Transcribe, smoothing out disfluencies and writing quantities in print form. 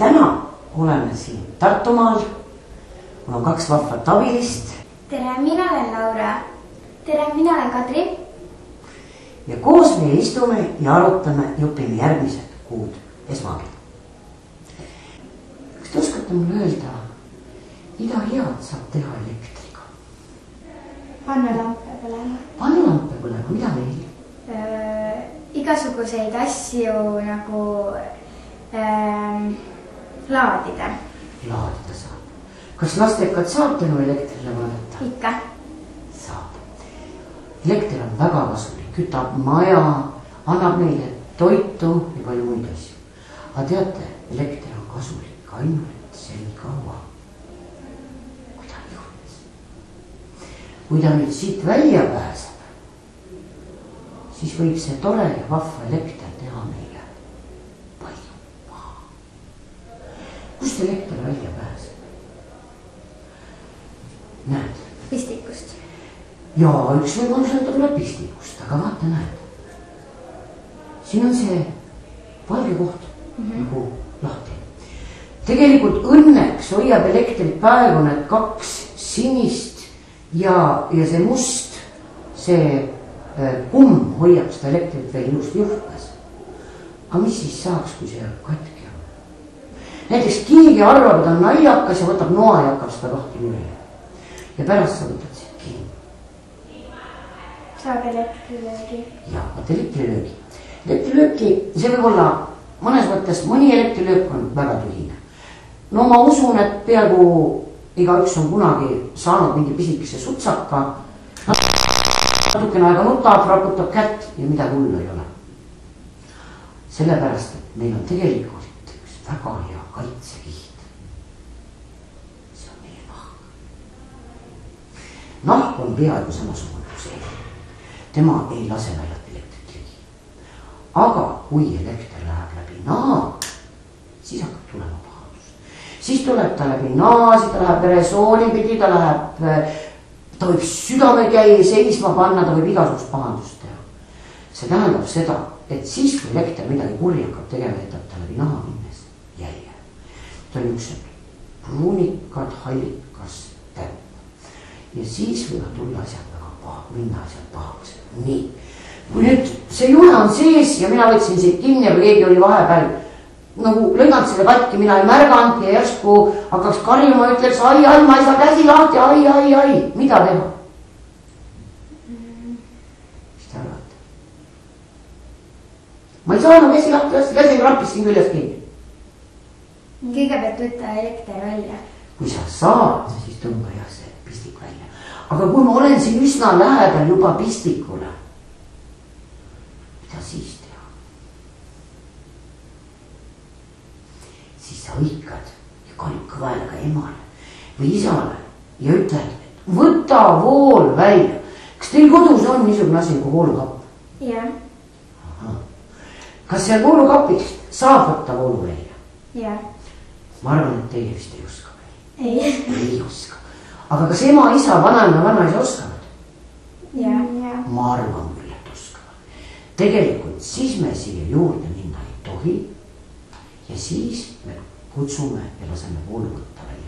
täna oleme siin Tartumaal. Mul on 2 vahvat abilist. Tere, mina olen Laura. Tere, mina olen Kadri. Ja koos me istume ja arutame ja õpime järgmised kuud esmakeelt. Kas te oskate mulle öelda, mida head saab teha elektriga? Panna lampe põlema. Panna lampe põlema, mida veel? Igasuguseid asju nagu laadida. Laadida saab. Kas lastekad saab tänu elektrile vaadata? Ikka. Saab. Elekter on väga kasulik, kütab maja, annab meile toitu ja palju muid asju. Aga teate, elekter on kasulik ainult sel kaua, kui ta on juhtis. Kui ta nüüd siit välja pääseb, siis võib see tore ja vahva elekter teha meile palju paha. Kust elekter välja pääseb? Näed? Pistikust. Jaa, üks võimalus on tuleb pistikust, aga vaata, näed. Siin on see valge koht nagu lahti. Tegelikult õnneks hoiab elektrit praegu need 2 sinist ja see must, see kumm hoiab seda elektrit veel ilusti juhtmes. Aga mis siis saaks, kui see katki on? Näiteks keegi arvab, et on naljakas ja võtab noa ja hakkab seda lahti lüüa. Ja pärast sa võtad siit kinni. Saab elektrilöögi. Jaa, vaat elektrilöögi. Elektrilööki, see võib olla mõnes mõttes, mõni elektrilöök on väga tühine. No ma usun, et peaaegu igaüks on kunagi saanud mingi pisikese sutsaka. Natukene aega nutab, raputab kätt ja midagi hullu ei ole. Sellepärast, et meil on tegelikult üks väga hea kaitsekiht. See on meie nahk. Nahk on peaaegu samasugune kui see. Tema ei lase väljalt elektrit ligi. Aga kui elekter läheb läbi naa, siis hakkab tulema pahandus. Siis tuleb ta läbi naasi, ta läheb veresooni pidi, ta võib südame käia, seisma panna, ta võib igasugust pahandust teha. See tähendab seda, et siis kui elekter midagi kurja hakkab tegema, jätab ta läbi naha minnes jälje. Ta on üks pruunikad, hallikas täpp. Ja siis võivad tulla asjad väga paha, minna asjad pahaks. Nii, kui nüüd see juhe on sees ja mina võtsin siit kinni ja keegi oli vahepeal nagu lõiganud selle katki, mina ei märganud ja järsku hakkaks karjuma ja ütleks ai, ma ei saa käsi lahti, ai, mida teha? Mis te arvate? Ma ei saanud käsi lahti, käsi krapis siin küljes kinni. Kõigepealt võtta elekter välja. Kui sa saad, siis tõmba jah see pistik välja. Aga kui ma olen siin üsna lähedal juba pistikule, mida siis teha? Siis sa hõikad ja kannid kõvele ka emale või isale ja ütled, et võta vool välja. Kas teil kodus on niisugune asi nagu voolukapp? Jah. Kas seal voolukapis saab võtta voolu välja? Jah. Ma arvan, et teie vist ei oska. Ei oska. Aga kas ema, isa, vanaema, vanaisa oskavad? Jah. Ma arvan küll, et oskavad. Tegelikult siis me siia juurde minna ei tohi ja siis me kutsume ja laseme voolu võtta välja.